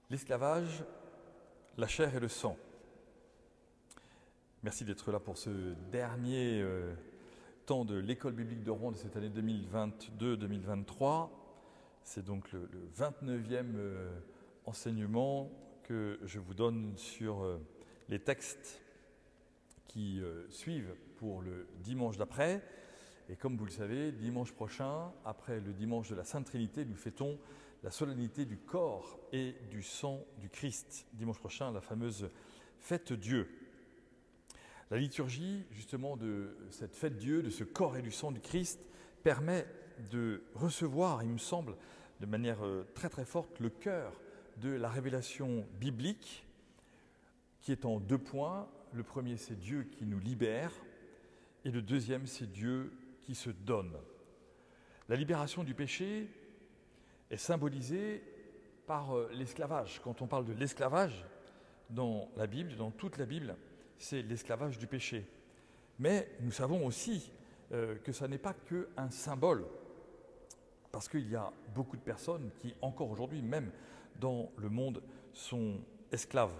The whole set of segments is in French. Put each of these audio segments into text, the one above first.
L'esclavage, la chair et le sang. Merci d'être là pour ce dernier temps de l'école biblique de Rouen de cette année 2022-2023. C'est donc le 29e enseignement que je vous donne sur les textes qui suivent pour le dimanche d'après. Et comme vous le savez, dimanche prochain, après le dimanche de la Sainte Trinité, nous fêtons la solennité du corps et du sang du Christ. Dimanche prochain, la fameuse fête Dieu. La liturgie, justement, de cette fête Dieu, de ce corps et du sang du Christ, permet de recevoir, il me semble, de manière très très forte, le cœur de la révélation biblique, qui est en 2 points. Le premier, c'est Dieu qui nous libère, et le deuxième, c'est Dieu qui se donne. La libération du péché est symbolisée par l'esclavage. Quand on parle de l'esclavage dans la Bible, dans toute la Bible, c'est l'esclavage du péché. Mais nous savons aussi que ça n'est pas qu'un symbole, parce qu'il y a beaucoup de personnes qui, encore aujourd'hui, même dans le monde, sont esclaves.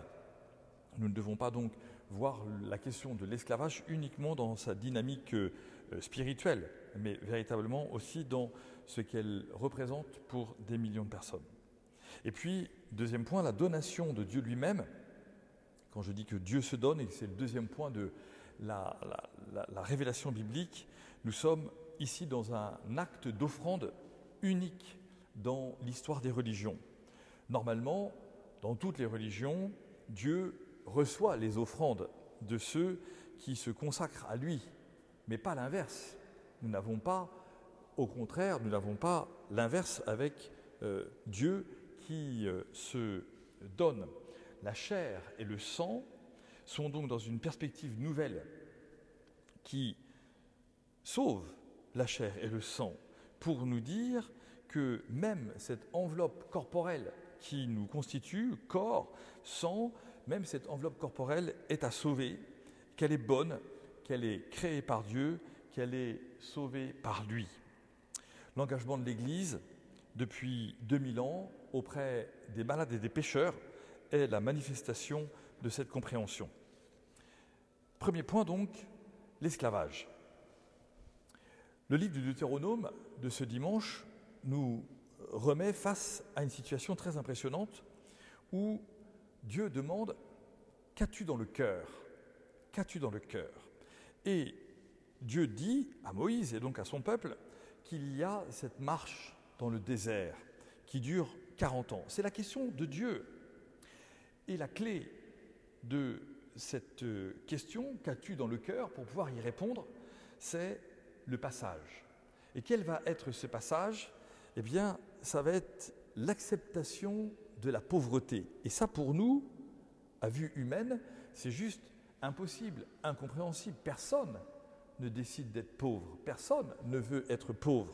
Nous ne devons pas donc voir la question de l'esclavage uniquement dans sa dynamique spirituelle, mais véritablement aussi dans ce qu'elle représente pour des millions de personnes. Et puis, deuxième point, la donation de Dieu lui-même. Quand je dis que Dieu se donne, et c'est le deuxième point de la révélation biblique, nous sommes ici dans un acte d'offrande unique dans l'histoire des religions. Normalement, dans toutes les religions, Dieu reçoit les offrandes de ceux qui se consacrent à lui, mais pas l'inverse. Nous n'avons pas, au contraire, nous n'avons pas l'inverse avec Dieu qui se donne. La chair et le sang sont donc dans une perspective nouvelle qui sauve la chair et le sang pour nous dire que même cette enveloppe corporelle qui nous constitue, corps, sang, même cette enveloppe corporelle est à sauver, qu'elle est bonne, qu'elle est créée par Dieu, qu'elle est sauvée par lui. L'engagement de l'Église, depuis 2000 ans, auprès des malades et des pécheurs, est la manifestation de cette compréhension. Premier point donc, l'esclavage. Le livre du Deutéronome de ce dimanche nous remet face à une situation très impressionnante où Dieu demande « Qu'as-tu dans le cœur ? Qu'as-tu dans le cœur ?» Et Dieu dit à Moïse et donc à son peuple qu'il y a cette marche dans le désert qui dure 40 ans. C'est la question de Dieu. Et la clé de cette question « Qu'as-tu dans le cœur ?» pour pouvoir y répondre, c'est le passage. Et quel va être ce passage ? Eh bien, ça va être l'acceptation de la pauvreté. Et ça, pour nous, à vue humaine, c'est juste impossible, incompréhensible. Personne ne décide d'être pauvre. Personne ne veut être pauvre.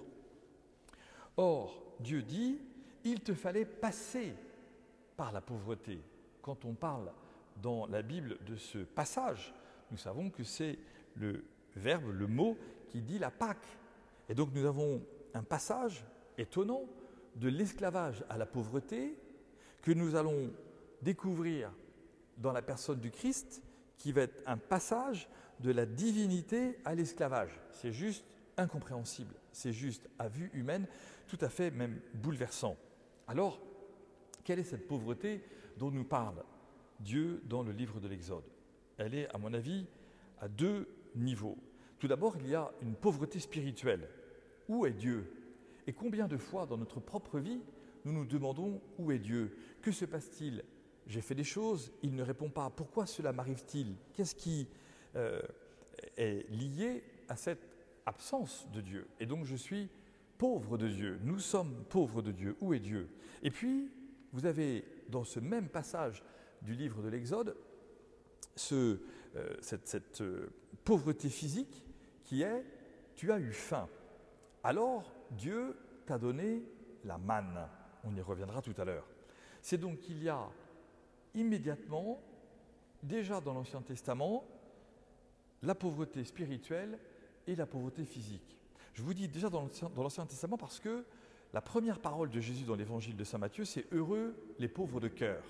Or, Dieu dit, il te fallait passer par la pauvreté. Quand on parle dans la Bible de ce passage, nous savons que c'est le verbe, le mot qui dit la Pâque. Et donc nous avons un passage étonnant de l'esclavage à la pauvreté que nous allons découvrir dans la personne du Christ, qui va être un passage de la divinité à l'esclavage. C'est juste incompréhensible, c'est juste à vue humaine, tout à fait même bouleversant. Alors, quelle est cette pauvreté dont nous parle Dieu dans le livre de l'Exode ? Elle est, à mon avis, à 2 niveaux. Tout d'abord, il y a une pauvreté spirituelle. Où est Dieu ? Et combien de fois dans notre propre vie, nous nous demandons où est Dieu ? Que se passe-t-il ? J'ai fait des choses, il ne répond pas. Pourquoi cela m'arrive-t-il ? Qu'est-ce qui est lié à cette absence de Dieu ? Et donc je suis pauvre de Dieu. Nous sommes pauvres de Dieu. Où est Dieu ? Et puis, vous avez dans ce même passage du livre de l'Exode cette pauvreté physique qui est « tu as eu faim ». Alors, Dieu t'a donné la manne. On y reviendra tout à l'heure. C'est donc qu'il y a immédiatement, déjà dans l'Ancien Testament, la pauvreté spirituelle et la pauvreté physique. Je vous dis déjà dans l'Ancien Testament parce que la première parole de Jésus dans l'évangile de saint Matthieu, c'est « Heureux les pauvres de cœur ».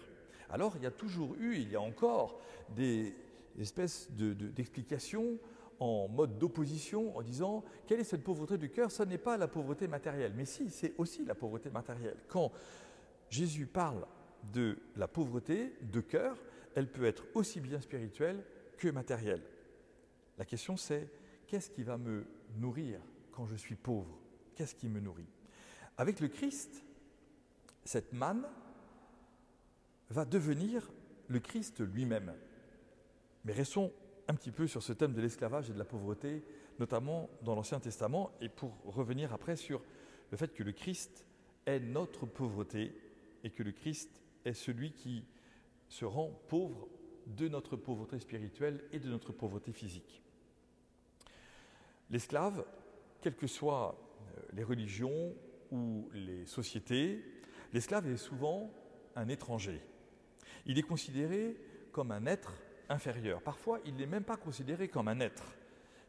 Alors, il y a toujours eu, il y a encore des espèces d'explications en mode d'opposition, en disant « Quelle est cette pauvreté du cœur ?» Ce n'est pas la pauvreté matérielle, mais si, c'est aussi la pauvreté matérielle. Quand Jésus parle de la pauvreté de cœur, elle peut être aussi bien spirituelle que matérielle. La question c'est, qu'est-ce qui va me nourrir quand je suis pauvre? Qu'est-ce qui me nourrit? Avec le Christ, cette manne va devenir le Christ lui-même. Mais restons un petit peu sur ce thème de l'esclavage et de la pauvreté, notamment dans l'Ancien Testament, et pour revenir après sur le fait que le Christ est notre pauvreté et que le Christ est celui qui se rend pauvre de notre pauvreté spirituelle et de notre pauvreté physique. L'esclave, quelles que soient les religions ou les sociétés, l'esclave est souvent un étranger. Il est considéré comme un être inférieur. Parfois, il n'est même pas considéré comme un être.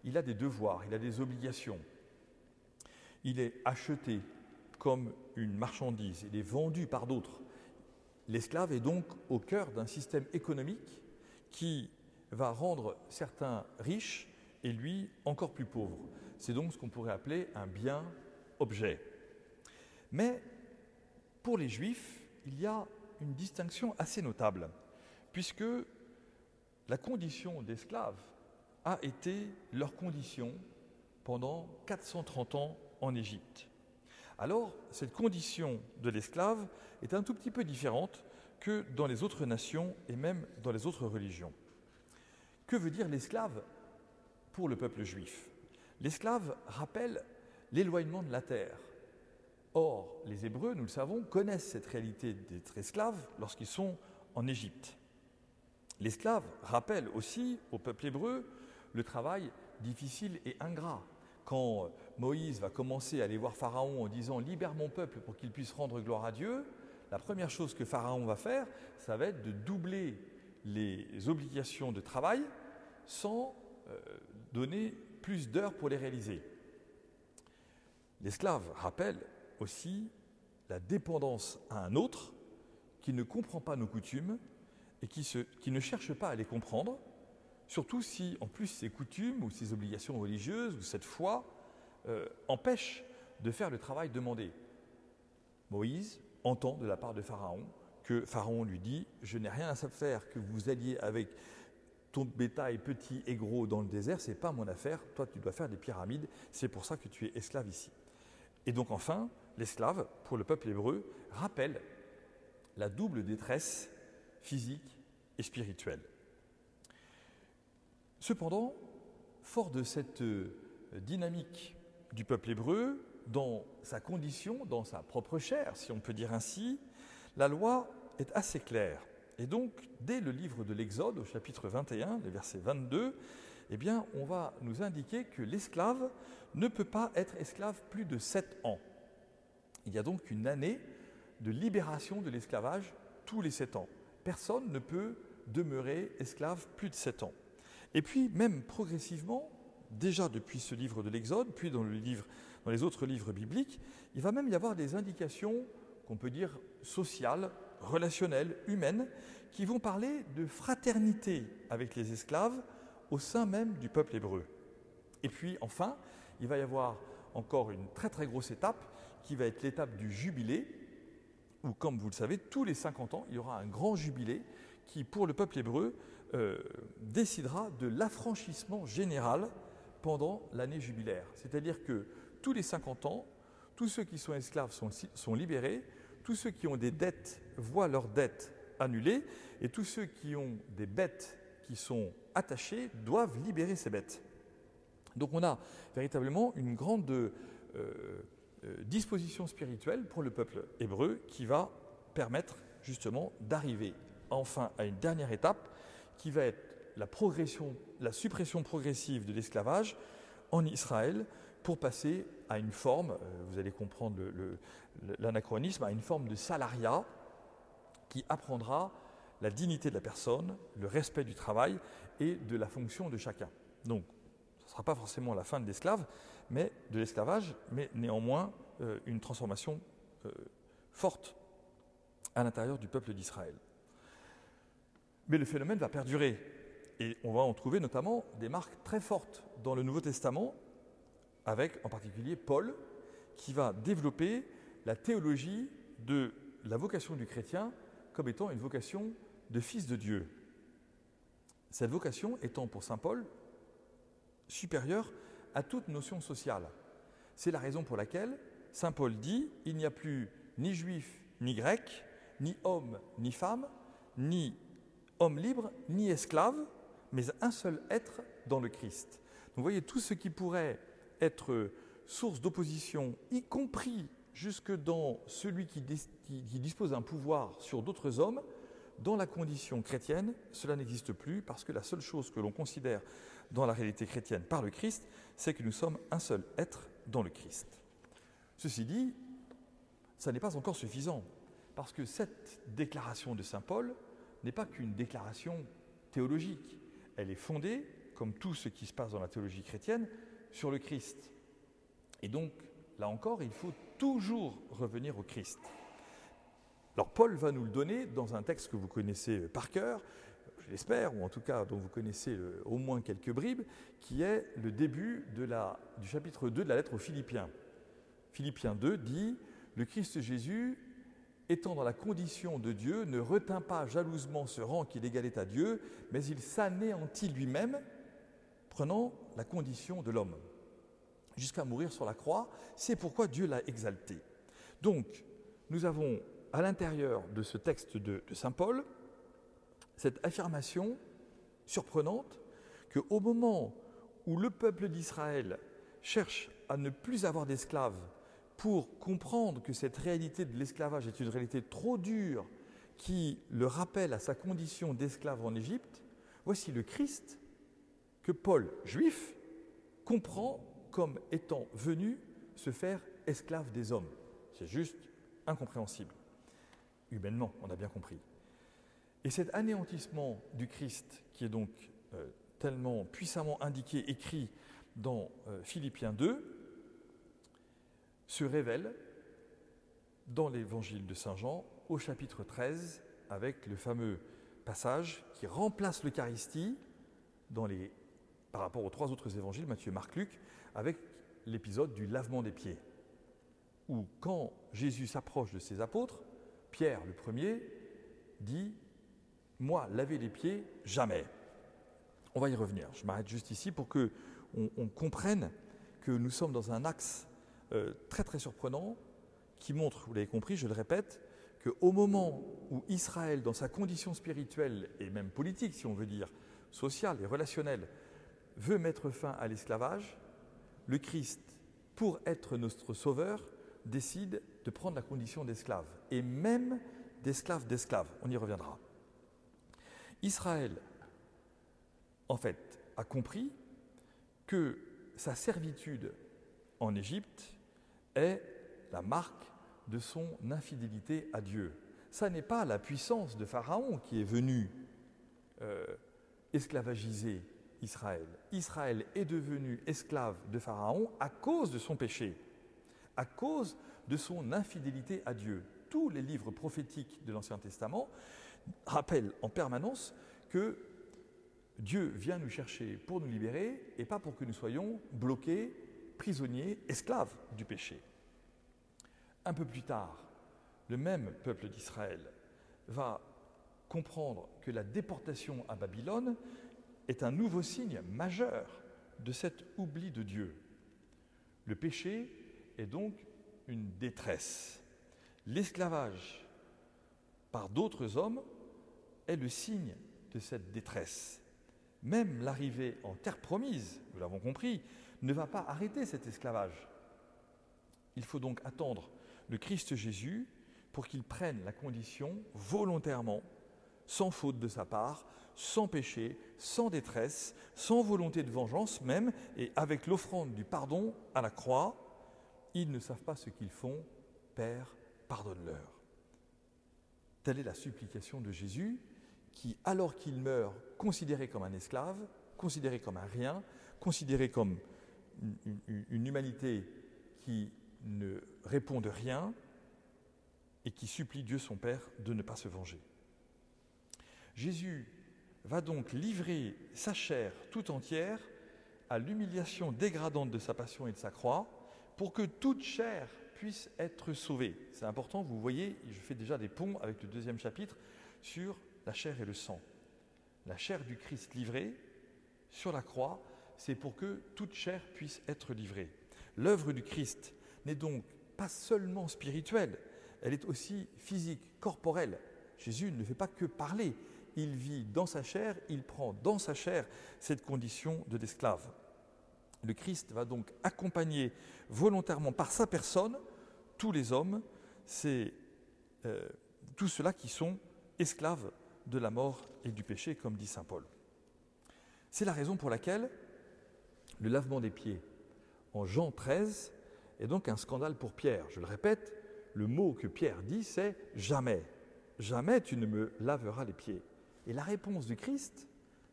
Il a des devoirs, il a des obligations. Il est acheté comme une marchandise, il est vendu par d'autres. L'esclave est donc au cœur d'un système économique qui va rendre certains riches et lui encore plus pauvre. C'est donc ce qu'on pourrait appeler un bien-objet. Mais pour les Juifs, il y a une distinction assez notable, puisque la condition d'esclave a été leur condition pendant 430 ans en Égypte. Alors, cette condition de l'esclave est un tout petit peu différente que dans les autres nations et même dans les autres religions. Que veut dire l'esclave pour le peuple juif? L'esclave rappelle l'éloignement de la terre. Or, les Hébreux, nous le savons, connaissent cette réalité d'être esclaves lorsqu'ils sont en Égypte. L'esclave rappelle aussi au peuple hébreu le travail difficile et ingrat. Quand Moïse va commencer à aller voir Pharaon en disant « Libère mon peuple pour qu'il puisse rendre gloire à Dieu », la première chose que Pharaon va faire, ça va être de doubler les obligations de travail sans donner plus d'heures pour les réaliser. L'esclave rappelle aussi la dépendance à un autre qui ne comprend pas nos coutumes et qui ne cherche pas à les comprendre, surtout si, en plus, ces coutumes ou ces obligations religieuses ou cette foi empêchent de faire le travail demandé. Moïse entend de la part de Pharaon que Pharaon lui dit « Je n'ai rien à faire que vous alliez avec ton bétail petit et gros dans le désert, ce n'est pas mon affaire, toi tu dois faire des pyramides, c'est pour ça que tu es esclave ici. » Et donc enfin, l'esclave, pour le peuple hébreu, rappelle la double détresse physique et spirituelle. Cependant, fort de cette dynamique du peuple hébreu, dans sa condition, dans sa propre chair, si on peut dire ainsi, la loi est assez claire. Et donc, dès le livre de l'Exode, au chapitre 21, le verset 22, eh bien, on va nous indiquer que l'esclave ne peut pas être esclave plus de 7 ans. Il y a donc une année de libération de l'esclavage tous les 7 ans. Personne ne peut demeurer esclave plus de 7 ans. Et puis, même progressivement, déjà depuis ce livre de l'Exode, puis dans les autres livres bibliques, il va même y avoir des indications qu'on peut dire sociales, relationnelles, humaines, qui vont parler de fraternité avec les esclaves au sein même du peuple hébreu. Et puis enfin, il va y avoir encore une très très grosse étape qui va être l'étape du jubilé, où comme vous le savez, tous les 50 ans, il y aura un grand jubilé qui, pour le peuple hébreu, décidera de l'affranchissement général pendant l'année jubilaire. C'est-à-dire que tous les 50 ans, tous ceux qui sont esclaves sont libérés, tous ceux qui ont des dettes voient leurs dettes annulées, et tous ceux qui ont des bêtes qui sont attachées doivent libérer ces bêtes. Donc on a véritablement une grande disposition spirituelle pour le peuple hébreu qui va permettre justement d'arriver enfin à une dernière étape qui va être la suppression progressive de l'esclavage en Israël pour passer à une forme, vous allez comprendre l'anachronisme, à une forme de salariat qui apprendra la dignité de la personne, le respect du travail et de la fonction de chacun. Donc, ce ne sera pas forcément la fin de l'esclavage, mais néanmoins une transformation forte à l'intérieur du peuple d'Israël. Mais le phénomène va perdurer et on va en trouver notamment des marques très fortes dans le Nouveau Testament, avec en particulier Paul, qui va développer la théologie de la vocation du chrétien comme étant une vocation de fils de Dieu. Cette vocation étant pour saint Paul supérieure à toute notion sociale. C'est la raison pour laquelle saint Paul dit « Il n'y a plus ni juif ni grec, ni homme ni femme, ni homme libre ni esclave, mais un seul être dans le Christ. » Donc vous voyez, tout ce qui pourrait être source d'opposition, y compris jusque dans celui qui dispose d'un pouvoir sur d'autres hommes, dans la condition chrétienne, cela n'existe plus parce que la seule chose que l'on considère dans la réalité chrétienne par le Christ, c'est que nous sommes un seul être dans le Christ. Ceci dit, ça n'est pas encore suffisant parce que cette déclaration de saint Paul n'est pas qu'une déclaration théologique. Elle est fondée, comme tout ce qui se passe dans la théologie chrétienne, sur le Christ. Et donc, là encore, il faut toujours revenir au Christ. Alors Paul va nous le donner dans un texte que vous connaissez par cœur, je l'espère, ou en tout cas dont vous connaissez au moins quelques bribes, qui est le début du chapitre 2 de la lettre aux Philippiens. Philippiens 2 dit « Le Christ Jésus, étant dans la condition de Dieu, ne retint pas jalousement ce rang qu'il égalait à Dieu, mais il s'anéantit lui-même, prenant la condition de l'homme, jusqu'à mourir sur la croix. C'est pourquoi Dieu l'a exalté. » Donc, nous avons à l'intérieur de ce texte de saint Paul cette affirmation surprenante qu'au moment où le peuple d'Israël cherche à ne plus avoir d'esclaves pour comprendre que cette réalité de l'esclavage est une réalité trop dure qui le rappelle à sa condition d'esclave en Égypte, voici le Christ que Paul, juif, comprend comme étant venu se faire esclave des hommes. C'est juste incompréhensible. Humainement, on a bien compris. Et cet anéantissement du Christ, qui est donc tellement puissamment indiqué, écrit dans Philippiens 2, se révèle dans l'évangile de saint Jean, au chapitre 13, avec le fameux passage qui remplace l'Eucharistie par rapport aux trois autres évangiles, Matthieu, Marc, Luc, avec l'épisode du lavement des pieds, où quand Jésus s'approche de ses apôtres, Pierre, le premier, dit « Moi, laver les pieds, jamais ». On va y revenir. Je m'arrête juste ici pour qu'on comprenne que nous sommes dans un axe très très surprenant qui montre, vous l'avez compris, je le répète, qu'au moment où Israël, dans sa condition spirituelle et même politique, si on veut dire, sociale et relationnelle, veut mettre fin à l'esclavage, le Christ, pour être notre sauveur, décide de prendre la condition d'esclave, et même d'esclave d'esclave. On y reviendra. Israël, en fait, a compris que sa servitude en Égypte est la marque de son infidélité à Dieu. Ça n'est pas la puissance de Pharaon qui est venu esclavagiser Israël. Israël est devenu esclave de Pharaon à cause de son péché, à cause de son infidélité à Dieu. Tous les livres prophétiques de l'Ancien Testament rappellent en permanence que Dieu vient nous chercher pour nous libérer et pas pour que nous soyons bloqués, prisonniers, esclaves du péché. Un peu plus tard, le même peuple d'Israël va comprendre que la déportation à Babylone est un nouveau signe majeur de cet oubli de Dieu. Le péché est donc une détresse. L'esclavage par d'autres hommes est le signe de cette détresse. Même l'arrivée en terre promise, nous l'avons compris, ne va pas arrêter cet esclavage. Il faut donc attendre le Christ Jésus pour qu'il prenne la condition volontairement, sans faute de sa part, sans péché, sans détresse, sans volonté de vengeance même, et avec l'offrande du pardon à la croix. Ils ne savent pas ce qu'ils font, Père, pardonne-leur. Telle est la supplication de Jésus qui, alors qu'il meurt, considéré comme un esclave, considéré comme un rien, considéré comme une humanité qui ne répond de rien et qui supplie Dieu son Père de ne pas se venger. Jésus va donc livrer sa chair tout entière à l'humiliation dégradante de sa passion et de sa croix pour que toute chair puisse être sauvée. C'est important, vous voyez, je fais déjà des ponts avec le 2e chapitre sur la chair et le sang. La chair du Christ livrée sur la croix, c'est pour que toute chair puisse être livrée. L'œuvre du Christ n'est donc pas seulement spirituelle, elle est aussi physique, corporelle. Jésus ne fait pas que parler, il vit dans sa chair, il prend dans sa chair cette condition de l'esclave. Le Christ va donc accompagner volontairement par sa personne tous les hommes, c'est tous ceux-là qui sont esclaves de la mort et du péché, comme dit saint Paul. C'est la raison pour laquelle le lavement des pieds en Jean 13 est donc un scandale pour Pierre. Je le répète, le mot que Pierre dit, c'est « jamais ». Jamais tu ne me laveras les pieds. Et la réponse du Christ,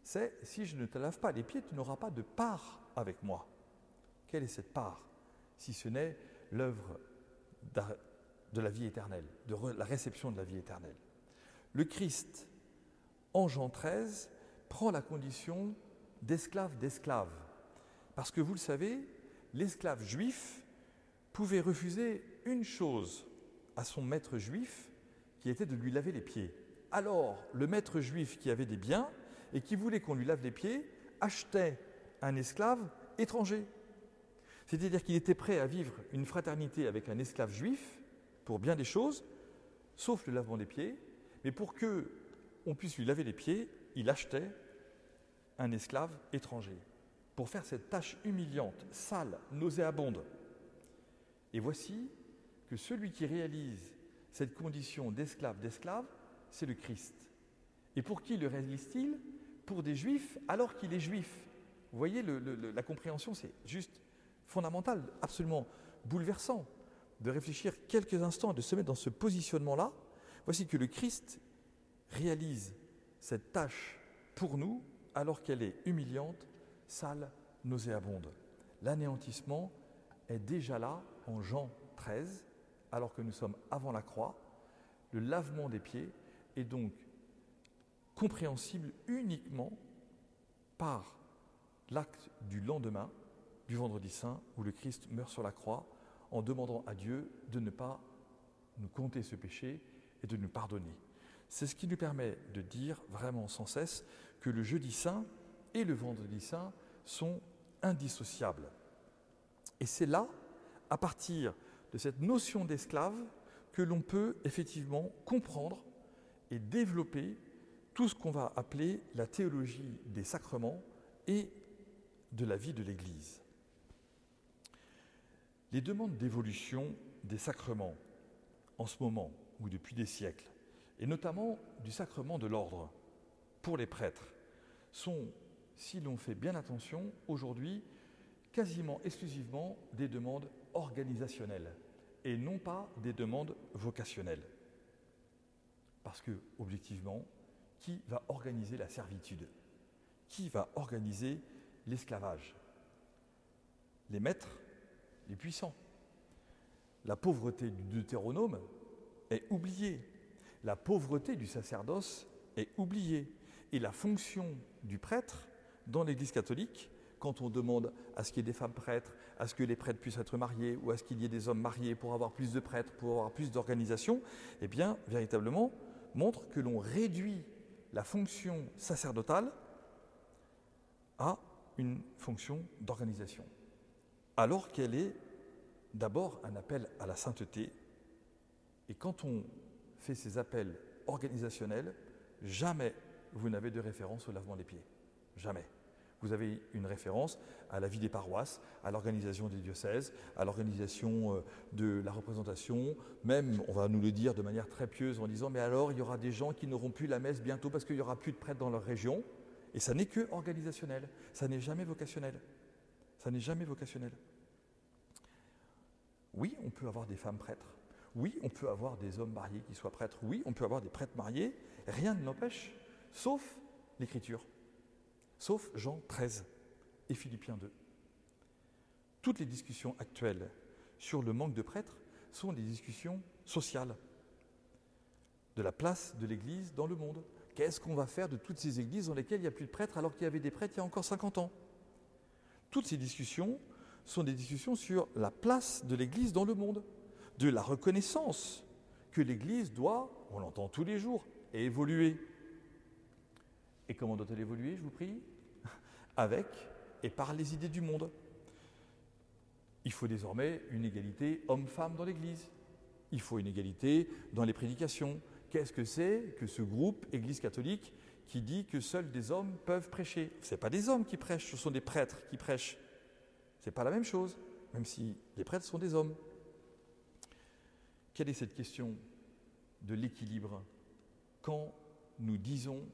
c'est « si je ne te lave pas les pieds, tu n'auras pas de part avec moi ». Quelle est cette part, si ce n'est l'œuvre de la vie éternelle, de la réception de la vie éternelle. Le Christ, en Jean 13, prend la condition d'esclave d'esclave. Parce que vous le savez, l'esclave juif pouvait refuser une chose à son maître juif, qui était de lui laver les pieds. Alors, le maître juif qui avait des biens et qui voulait qu'on lui lave les pieds, achetait un esclave étranger. C'est-à-dire qu'il était prêt à vivre une fraternité avec un esclave juif pour bien des choses, sauf le lavement des pieds, mais pour qu'on puisse lui laver les pieds, il achetait un esclave étranger pour faire cette tâche humiliante, sale, nauséabonde. Et voici que celui qui réalise cette condition d'esclave, c'est le Christ. Et pour qui le réalise-t-il? Pour des juifs alors qu'il est juif. Vous voyez, la compréhension, c'est juste fondamental, absolument bouleversant, de réfléchir quelques instants, de se mettre dans ce positionnement-là. Voici que le Christ réalise cette tâche pour nous alors qu'elle est humiliante, sale, nauséabonde. L'anéantissement est déjà là en Jean 13, alors que nous sommes avant la croix. Le lavement des pieds est donc compréhensible uniquement par l'acte du lendemain, du vendredi saint, où le Christ meurt sur la croix en demandant à Dieu de ne pas nous compter ce péché et de nous pardonner. C'est ce qui nous permet de dire vraiment sans cesse que le jeudi saint et le vendredi saint sont indissociables. Et c'est là, à partir de cette notion d'esclave, que l'on peut effectivement comprendre et développer tout ce qu'on va appeler la théologie des sacrements et de la vie de l'Église. Les demandes d'évolution des sacrements, en ce moment ou depuis des siècles, et notamment du sacrement de l'ordre pour les prêtres, sont, si l'on fait bien attention, aujourd'hui quasiment exclusivement des demandes organisationnelles et non pas des demandes vocationnelles. Parce que, objectivement, qui va organiser la servitude? Qui va organiser l'esclavage? Les maîtres, les puissants. La pauvreté du Deutéronome est oubliée. La pauvreté du sacerdoce est oubliée. Et la fonction du prêtre dans l'Église catholique, quand on demande à ce qu'il y ait des femmes prêtres, à ce que les prêtres puissent être mariés ou à ce qu'il y ait des hommes mariés pour avoir plus de prêtres, pour avoir plus d'organisation, eh bien, véritablement, montre que l'on réduit la fonction sacerdotale à une fonction d'organisation, alors qu'elle est d'abord un appel à la sainteté. Et quand on fait ces appels organisationnels, jamais vous n'avez de référence au lavement des pieds. Jamais. Vous avez une référence à la vie des paroisses, à l'organisation des diocèses, à l'organisation de la représentation, même, on va nous le dire de manière très pieuse en disant « mais alors, il y aura des gens qui n'auront plus la messe bientôt parce qu'il n'y aura plus de prêtres dans leur région ». Et ça n'est que organisationnel, ça n'est jamais vocationnel. Ça n'est jamais vocationnel. Oui, on peut avoir des femmes prêtres. Oui, on peut avoir des hommes mariés qui soient prêtres. Oui, on peut avoir des prêtres mariés. Rien ne l'empêche, sauf l'Écriture. Sauf Jean 13 et Philippiens 2. Toutes les discussions actuelles sur le manque de prêtres sont des discussions sociales, de la place de l'Église dans le monde. Qu'est-ce qu'on va faire de toutes ces églises dans lesquelles il n'y a plus de prêtres alors qu'il y avait des prêtres il y a encore 50 ans? Toutes ces discussions sont des discussions sur la place de l'Église dans le monde, de la reconnaissance que l'Église doit, on l'entend tous les jours, évoluer. Et comment doit-elle évoluer, je vous prie? Avec et par les idées du monde. Il faut désormais une égalité homme-femme dans l'Église. Il faut une égalité dans les prédications. Qu'est-ce que c'est que ce groupe Église catholique qui dit que seuls des hommes peuvent prêcher? Ce n'est pas des hommes qui prêchent, ce sont des prêtres qui prêchent. Ce n'est pas la même chose, même si les prêtres sont des hommes. Quelle est cette question de l'équilibre quand nous disons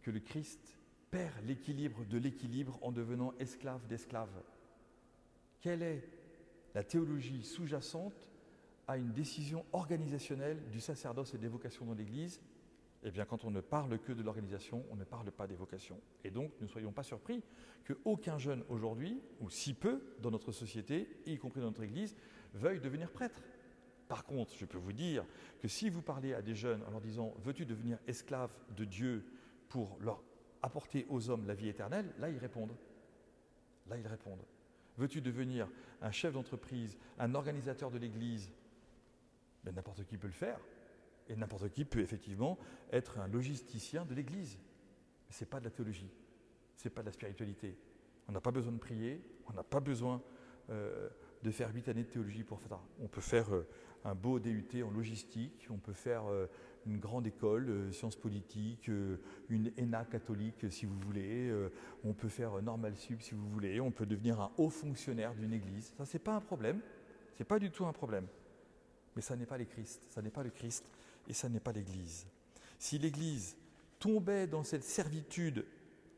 que le Christ perd l'équilibre de l'équilibre en devenant esclave d'esclaves? Quelle est la théologie sous-jacente à une décision organisationnelle du sacerdoce et des vocations dans l'Église? Eh bien, quand on ne parle que de l'organisation, on ne parle pas des vocations. Et donc, ne soyons pas surpris qu'aucun jeune aujourd'hui, ou si peu dans notre société, y compris dans notre Église, veuille devenir prêtre. Par contre, je peux vous dire que si vous parlez à des jeunes en leur disant « Veux-tu devenir esclave de Dieu pour leur apporter aux hommes la vie éternelle ?» Là, ils répondent. Là, ils répondent. Veux-tu devenir un chef d'entreprise, un organisateur de l'Église? Ben, n'importe qui peut le faire. Et n'importe qui peut effectivement être un logisticien de l'Église. Mais ce n'est pas de la théologie, ce n'est pas de la spiritualité. On n'a pas besoin de prier, on n'a pas besoin de faire 8 années de théologie pour faire ça. On peut faire un beau DUT en logistique, on peut faire une grande école, sciences politiques, une ENA catholique si vous voulez, on peut faire Normal Sup si vous voulez, on peut devenir un haut fonctionnaire d'une église. Ça, c'est pas un problème, c'est pas du tout un problème. Mais ça n'est pas le Christ, ça n'est pas le Christ et ça n'est pas l'Église. Si l'Église tombait dans cette servitude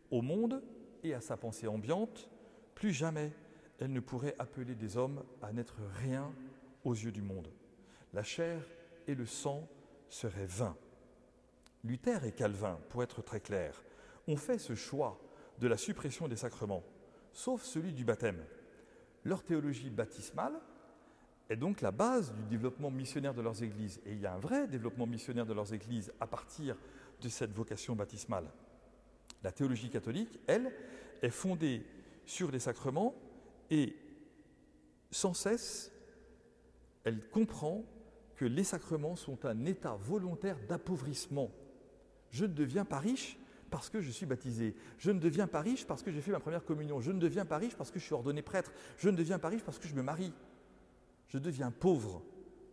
au monde et à sa pensée ambiante, plus jamais elle ne pourrait appeler des hommes à n'être rien aux yeux du monde. La chair et le sang seraient vains. Luther et Calvin, pour être très clairs, ont fait ce choix de la suppression des sacrements, sauf celui du baptême. Leur théologie baptismale est donc la base du développement missionnaire de leurs églises. Et il y a un vrai développement missionnaire de leurs églises à partir de cette vocation baptismale. La théologie catholique, elle, est fondée sur les sacrements et sans cesse, elle comprend que les sacrements sont un état volontaire d'appauvrissement. Je ne deviens pas riche parce que je suis baptisé. Je ne deviens pas riche parce que j'ai fait ma première communion. Je ne deviens pas riche parce que je suis ordonné prêtre. Je ne deviens pas riche parce que je me marie. Je deviens pauvre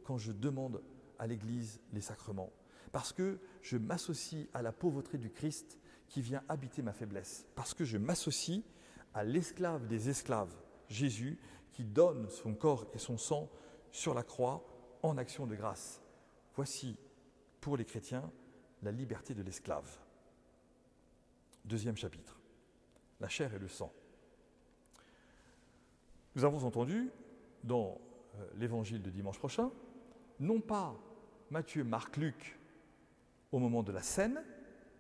quand je demande à l'Église les sacrements. Parce que je m'associe à la pauvreté du Christ qui vient habiter ma faiblesse. Parce que je m'associe à l'esclave des esclaves, Jésus, qui donne son corps et son sang sur la croix en action de grâce. Voici, pour les chrétiens, la liberté de l'esclave. Deuxième chapitre, la chair et le sang. Nous avons entendu dans l'évangile de dimanche prochain, non pas Matthieu, Marc, Luc au moment de la scène,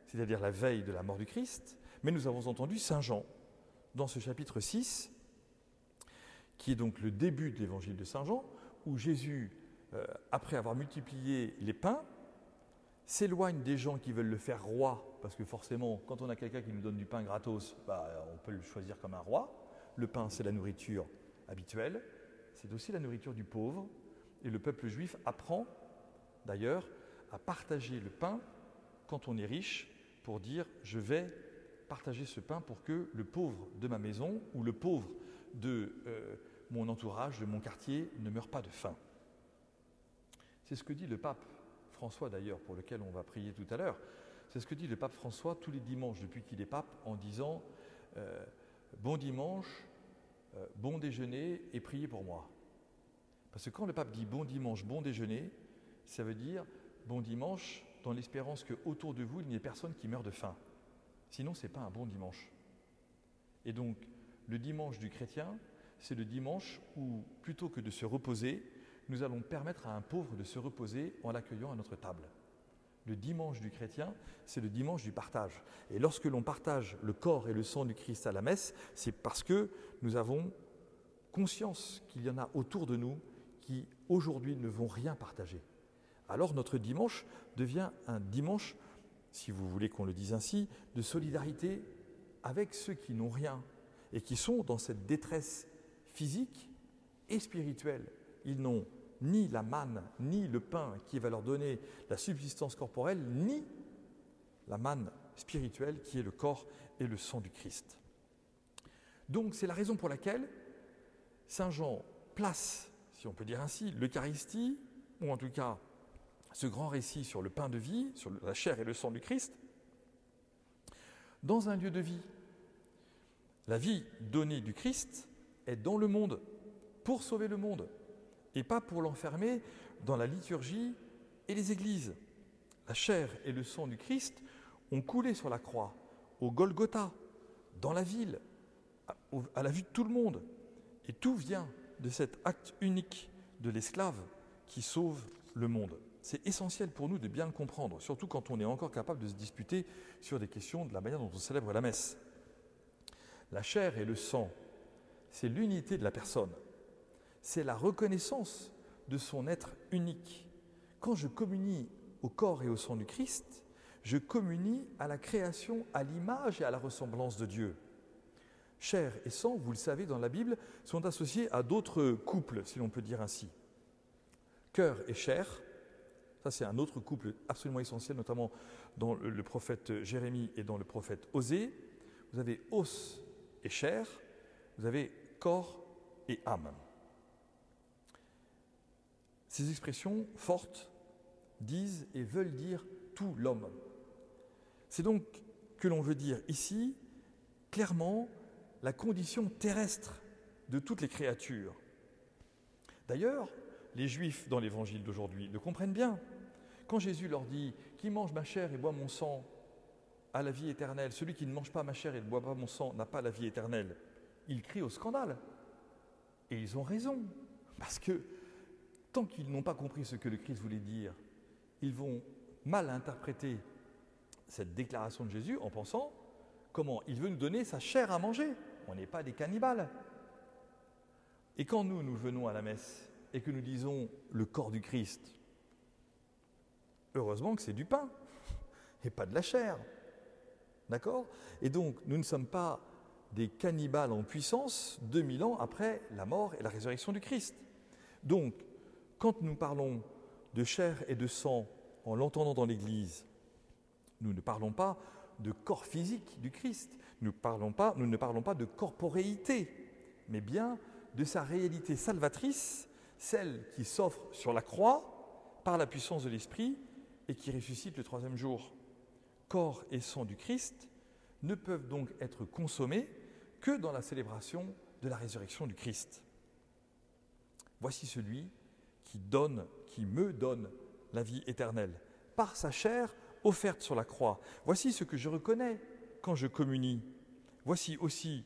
c'est-à-dire la veille de la mort du Christ, mais nous avons entendu Saint Jean dans ce chapitre 6, qui est donc le début de l'évangile de Saint Jean, où Jésus, après avoir multiplié les pains, s'éloigne des gens qui veulent le faire roi, parce que forcément, quand on a quelqu'un qui nous donne du pain gratos, on peut le choisir comme un roi. Le pain, c'est la nourriture habituelle, c'est aussi la nourriture du pauvre, et le peuple juif apprend, d'ailleurs, à partager le pain quand on est riche, pour dire « je vais partager ce pain pour que le pauvre de ma maison ou le pauvre de mon entourage, de mon quartier, ne meure pas de faim ». C'est ce que dit le pape François d'ailleurs, pour lequel on va prier tout à l'heure. C'est ce que dit le pape François tous les dimanches depuis qu'il est pape en disant bon dimanche, bon déjeuner et priez pour moi. Parce que quand le pape dit bon dimanche, bon déjeuner, ça veut dire bon dimanche dans l'espérance qu'autour de vous, il n'y ait personne qui meurt de faim. Sinon, ce n'est pas un bon dimanche. Et donc, le dimanche du chrétien, c'est le dimanche où, plutôt que de se reposer, nous allons permettre à un pauvre de se reposer en l'accueillant à notre table. Le dimanche du chrétien, c'est le dimanche du partage. Et lorsque l'on partage le corps et le sang du Christ à la messe, c'est parce que nous avons conscience qu'il y en a autour de nous qui aujourd'hui ne vont rien partager. Alors notre dimanche devient un dimanche, si vous voulez qu'on le dise ainsi, de solidarité avec ceux qui n'ont rien et qui sont dans cette détresse physique et spirituelle. Ils n'ont ni la manne, ni le pain qui va leur donner la subsistance corporelle, ni la manne spirituelle qui est le corps et le sang du Christ. Donc c'est la raison pour laquelle Saint Jean place, si on peut dire ainsi, l'Eucharistie, ou en tout cas ce grand récit sur le pain de vie, sur la chair et le sang du Christ, dans un lieu de vie. La vie donnée du Christ est dans le monde, pour sauver le monde, et pas pour l'enfermer dans la liturgie et les églises. La chair et le sang du Christ ont coulé sur la croix, au Golgotha, dans la ville, à la vue de tout le monde. Et tout vient de cet acte unique de l'esclave qui sauve le monde. C'est essentiel pour nous de bien le comprendre, surtout quand on est encore capable de se disputer sur des questions de la manière dont on célèbre la messe. La chair et le sang, c'est l'unité de la personne. C'est la reconnaissance de son être unique. Quand je communie au corps et au sang du Christ, je communie à la création, à l'image et à la ressemblance de Dieu. Chair et sang, vous le savez, dans la Bible, sont associés à d'autres couples, si l'on peut dire ainsi. Cœur et chair, ça c'est un autre couple absolument essentiel, notamment dans le prophète Jérémie et dans le prophète Osée. Vous avez os et chair, vous avez corps et âme. Ces expressions fortes disent et veulent dire tout l'homme. C'est donc que l'on veut dire ici, clairement, la condition terrestre de toutes les créatures. D'ailleurs, les Juifs dans l'Évangile d'aujourd'hui le comprennent bien. Quand Jésus leur dit « Qui mange ma chair et boit mon sang a la vie éternelle, celui qui ne mange pas ma chair et ne boit pas mon sang n'a pas la vie éternelle », ils crient au scandale. Et ils ont raison, parce que tant qu'ils n'ont pas compris ce que le Christ voulait dire, ils vont mal interpréter cette déclaration de Jésus en pensant comment il veut nous donner sa chair à manger. On n'est pas des cannibales. Et quand nous venons à la messe et que nous disons le corps du Christ, heureusement que c'est du pain et pas de la chair. D'accord ? Et donc, nous ne sommes pas des cannibales en puissance 2000 ans après la mort et la résurrection du Christ. Donc, quand nous parlons de chair et de sang en l'entendant dans l'Église, nous ne parlons pas de corps physique du Christ, nous ne parlons pas de corporéité, mais bien de sa réalité salvatrice, celle qui s'offre sur la croix par la puissance de l'Esprit et qui ressuscite le troisième jour. Corps et sang du Christ ne peuvent donc être consommés que dans la célébration de la résurrection du Christ. Voici celui qui me donne la vie éternelle, par sa chair offerte sur la croix. Voici ce que je reconnais quand je communie. Voici aussi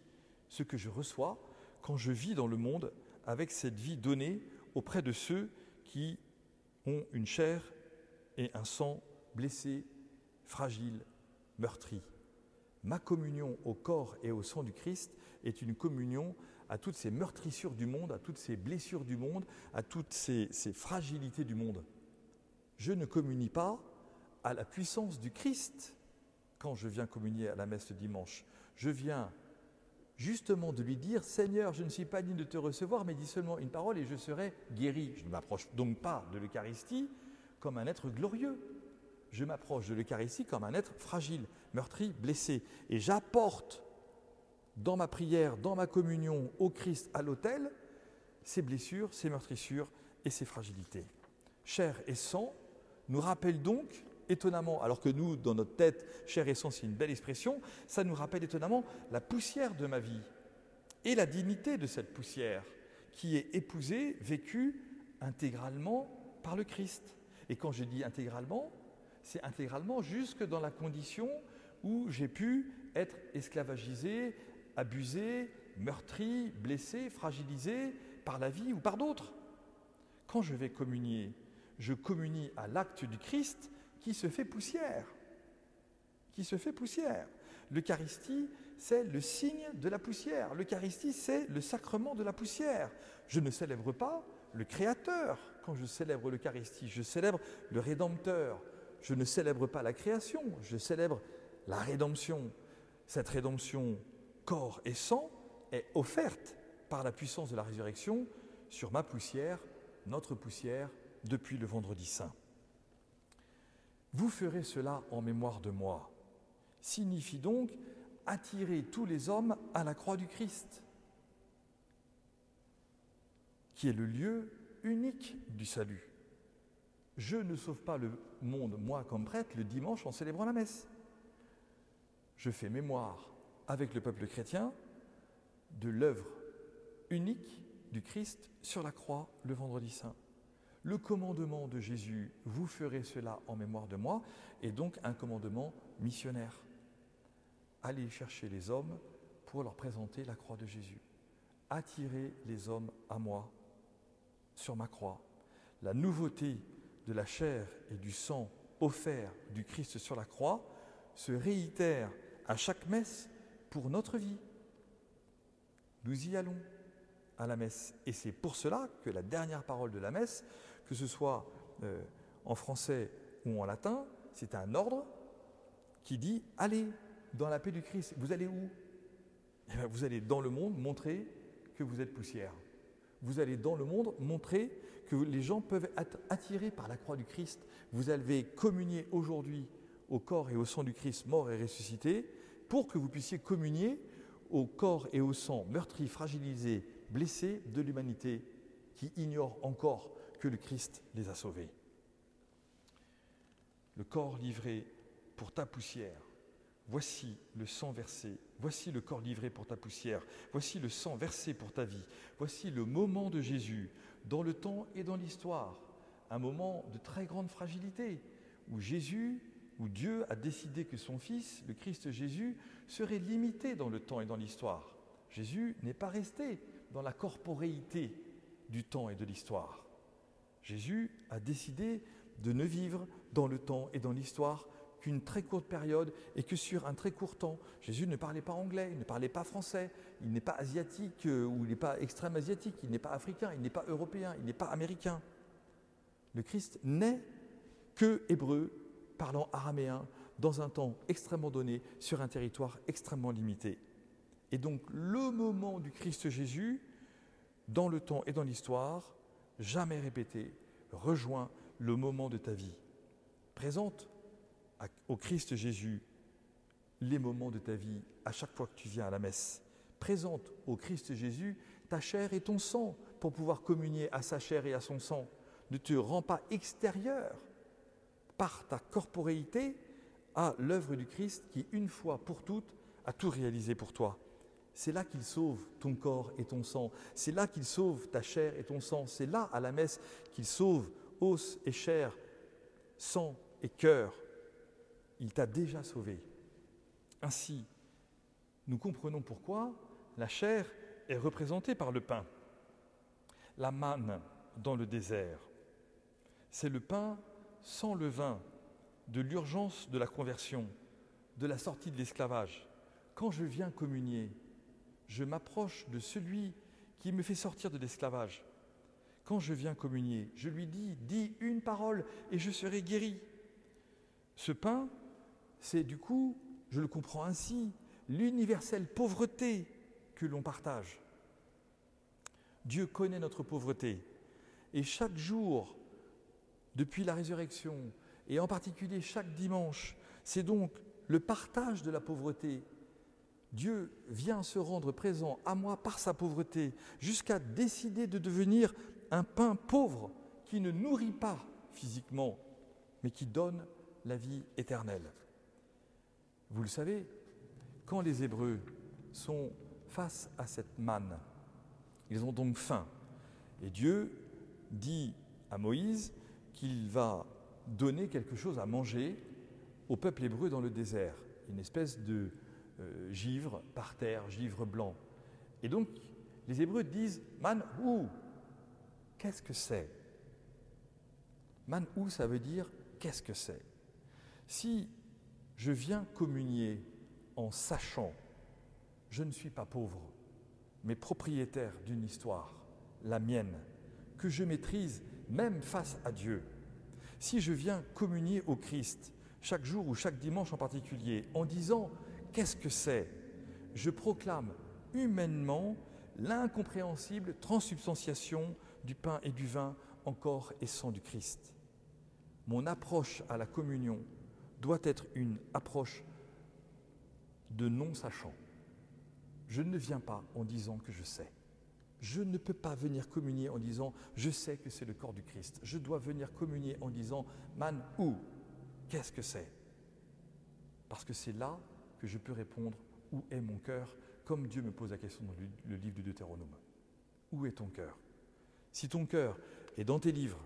ce que je reçois quand je vis dans le monde avec cette vie donnée auprès de ceux qui ont une chair et un sang blessés, fragiles, meurtris. Ma communion au corps et au sang du Christ est une communion à toutes ces meurtrissures du monde, à toutes ces blessures du monde, à toutes ces fragilités du monde. Je ne communie pas à la puissance du Christ quand je viens communier à la messe le dimanche. Je viens justement de lui dire « Seigneur, je ne suis pas digne de te recevoir, mais dis seulement une parole et je serai guéri ». Je ne m'approche donc pas de l'Eucharistie comme un être glorieux. Je m'approche de l'Eucharistie comme un être fragile, meurtri, blessé. Et j'apporte dans ma prière, dans ma communion au Christ à l'autel, ces blessures, ces meurtrissures et ces fragilités. Chair et sang nous rappellent donc étonnamment, alors que nous, dans notre tête, chair et sang, c'est une belle expression, ça nous rappelle étonnamment la poussière de ma vie et la dignité de cette poussière qui est épousée, vécue intégralement par le Christ. Et quand je dis intégralement, c'est intégralement jusque dans la condition où j'ai pu être esclavagisé, abusé, meurtri, blessé, fragilisé par la vie ou par d'autres. Quand je vais communier, je communie à l'acte du Christ qui se fait poussière. Qui se fait poussière. L'Eucharistie, c'est le signe de la poussière. L'Eucharistie, c'est le sacrement de la poussière. Je ne célèbre pas le Créateur. Quand je célèbre l'Eucharistie, je célèbre le Rédempteur. Je ne célèbre pas la création, je célèbre la rédemption. Cette rédemption, corps et sang, est offerte par la puissance de la résurrection sur ma poussière, notre poussière, depuis le vendredi saint. Vous ferez cela en mémoire de moi, signifie donc attirer tous les hommes à la croix du Christ, qui est le lieu unique du salut. Je ne sauve pas le monde, moi comme prêtre, le dimanche en célébrant la messe. Je fais mémoire avec le peuple chrétien de l'œuvre unique du Christ sur la croix le vendredi saint. Le commandement de Jésus, vous ferez cela en mémoire de moi, est donc un commandement missionnaire. Allez chercher les hommes pour leur présenter la croix de Jésus. Attirez les hommes à moi sur ma croix. La nouveauté de la chair et du sang offert du Christ sur la croix se réitère à chaque messe pour notre vie. Nous y allons à la messe. Et c'est pour cela que la dernière parole de la messe, que ce soit en français ou en latin, c'est un ordre qui dit « Allez dans la paix du Christ ». Vous allez où ? Eh bien, vous allez dans le monde montrer que vous êtes poussière. Vous allez dans le monde montrer que les gens peuvent être attirés par la croix du Christ. Vous avez communié aujourd'hui au corps et au sang du Christ mort et ressuscité pour que vous puissiez communier au corps et au sang meurtris, fragilisés, blessés de l'humanité qui ignore encore que le Christ les a sauvés. Le corps livré pour ta poussière, voici le sang versé, voici le corps livré pour ta poussière, voici le sang versé pour ta vie, voici le moment de Jésus dans le temps et dans l'histoire, un moment de très grande fragilité où Dieu a décidé que son Fils, le Christ Jésus, serait limité dans le temps et dans l'histoire. Jésus n'est pas resté dans la corporéité du temps et de l'histoire. Jésus a décidé de ne vivre dans le temps et dans l'histoire qu'une très courte période et que sur un très court temps. Jésus ne parlait pas anglais, il ne parlait pas français, il n'est pas asiatique ou il n'est pas extrême asiatique, il n'est pas africain, il n'est pas européen, il n'est pas américain. Le Christ n'est que hébreu, parlant araméen, dans un temps extrêmement donné, sur un territoire extrêmement limité. Et donc le moment du Christ Jésus, dans le temps et dans l'histoire, jamais répété, rejoint le moment de ta vie. Présente au Christ Jésus les moments de ta vie à chaque fois que tu viens à la messe. Présente au Christ Jésus ta chair et ton sang pour pouvoir communier à sa chair et à son sang. Ne te rends pas extérieur par ta corporéité à l'œuvre du Christ qui, une fois pour toutes, a tout réalisé pour toi. C'est là qu'il sauve ton corps et ton sang. C'est là qu'il sauve ta chair et ton sang. C'est là, à la messe, qu'il sauve os et chair, sang et cœur. Il t'a déjà sauvé. Ainsi, nous comprenons pourquoi la chair est représentée par le pain. La manne dans le désert, c'est le pain sans levain de l'urgence de la conversion, de la sortie de l'esclavage. Quand je viens communier, je m'approche de celui qui me fait sortir de l'esclavage. Quand je viens communier, je lui dis une parole et je serai guéri. Ce pain, c'est du coup, je le comprends ainsi, l'universelle pauvreté que l'on partage. Dieu connaît notre pauvreté et chaque jour, depuis la résurrection, et en particulier chaque dimanche, c'est donc le partage de la pauvreté. Dieu vient se rendre présent à moi par sa pauvreté, jusqu'à décider de devenir un pain pauvre qui ne nourrit pas physiquement, mais qui donne la vie éternelle. Vous le savez, quand les Hébreux sont face à cette manne, ils ont donc faim. Et Dieu dit à Moïse qu'il va donner quelque chose à manger au peuple hébreu dans le désert, une espèce de givre par terre, givre blanc. Et donc, les Hébreux disent « man-ou ». Qu'est-ce que c'est ? Man-ou, ça veut dire « qu'est-ce que c'est ?» Si je viens communier en sachant, je ne suis pas pauvre, mais propriétaire d'une histoire, la mienne, que je maîtrise même face à Dieu. Si je viens communier au Christ, chaque jour ou chaque dimanche en particulier, en disant « qu'est-ce que c'est ?» je proclame humainement l'incompréhensible transsubstantiation du pain et du vin en corps et sang du Christ. Mon approche à la communion doit être une approche de non-sachant. Je ne viens pas en disant que je sais. Je ne peux pas venir communier en disant « je sais que c'est le corps du Christ ». Je dois venir communier en disant « man, où ? Qu'est-ce que c'est ?» Parce que c'est là que je peux répondre « où est mon cœur ?» comme Dieu me pose la question dans le livre du Deutéronome. Où est ton cœur ? Si ton cœur est dans tes livres,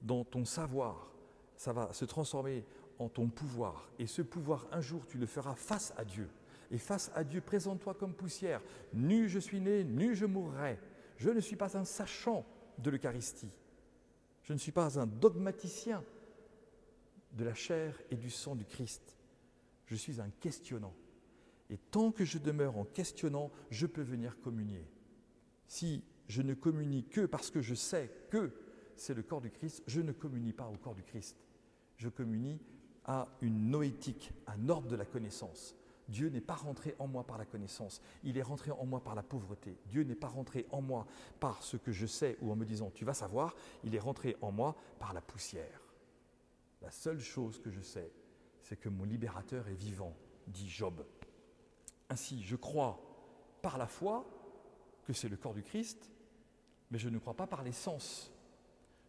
dans ton savoir, ça va se transformer en ton pouvoir. Et ce pouvoir, un jour, tu le feras face à Dieu. Et face à Dieu, présente-toi comme poussière. Nu je suis né, nu je mourrai. Je ne suis pas un sachant de l'Eucharistie. Je ne suis pas un dogmaticien de la chair et du sang du Christ. Je suis un questionnant. Et tant que je demeure en questionnant, je peux venir communier. Si je ne communie que parce que je sais que c'est le corps du Christ, je ne communie pas au corps du Christ. Je communie à une noétique, un ordre de la connaissance. Dieu n'est pas rentré en moi par la connaissance, il est rentré en moi par la pauvreté. Dieu n'est pas rentré en moi par ce que je sais ou en me disant « tu vas savoir », il est rentré en moi par la poussière. La seule chose que je sais, c'est que mon libérateur est vivant, dit Job. Ainsi, je crois par la foi que c'est le corps du Christ, mais je ne crois pas par les sens.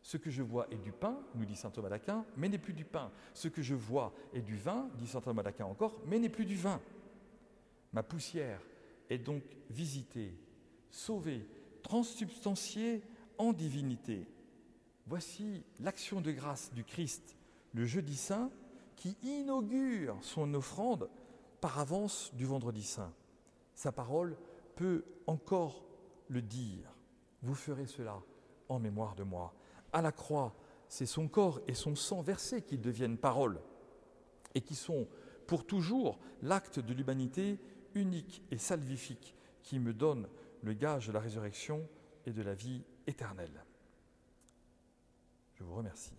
Ce que je vois est du pain, nous dit saint Thomas d'Aquin, mais n'est plus du pain. Ce que je vois est du vin, dit saint Thomas d'Aquin encore, mais n'est plus du vin. Ma poussière est donc visitée, sauvée, transsubstantiée en divinité. Voici l'action de grâce du Christ, le jeudi saint, qui inaugure son offrande par avance du vendredi saint. Sa parole peut encore le dire. Vous ferez cela en mémoire de moi. À la croix, c'est son corps et son sang versés qui deviennent parole et qui sont pour toujours l'acte de l'humanité unique et salvifique qui me donne le gage de la résurrection et de la vie éternelle. Je vous remercie.